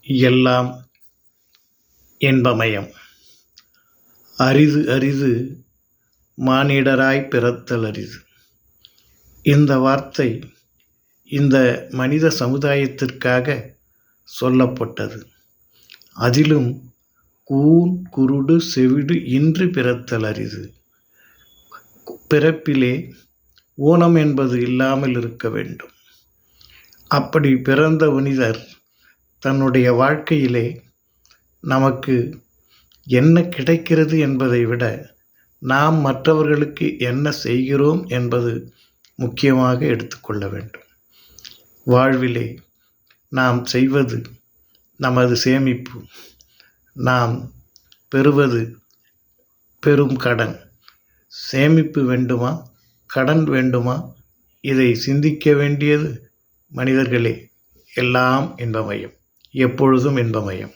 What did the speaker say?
எல்லாம் இன்பமயம். அரிது அரிது மானிடராய் பிறத்தல் அரிது. இந்த வார்த்தை இந்த மனித சமுதாயத்திற்காக சொல்லப்பட்டது. அதிலும் கூன் குருடு செவிடு இன்றி பிறத்தல் அரிது. பிறப்பிலே ஊனம் என்பது இல்லாமல் இருக்க வேண்டும். அப்படி பிறந்த மனிதர் தன்னுடைய வாழ்க்கையிலே நமக்கு என்ன கிடைக்கிறது என்பதை விட நாம் மற்றவர்களுக்கு என்ன செய்கிறோம் என்பது முக்கியமாக எடுத்துக்கொள்ள வேண்டும். வாழ்விலே நாம் செய்வது நமது சேமிப்பு, நாம் பெறுவது பெரும் கடன். சேமிப்பு வேண்டுமா, கடன் வேண்டுமா? இதை சிந்திக்க வேண்டியது மனிதர்களே. எல்லாம் இன்பமயம், எப்பொழுதும் இன்பமயம்.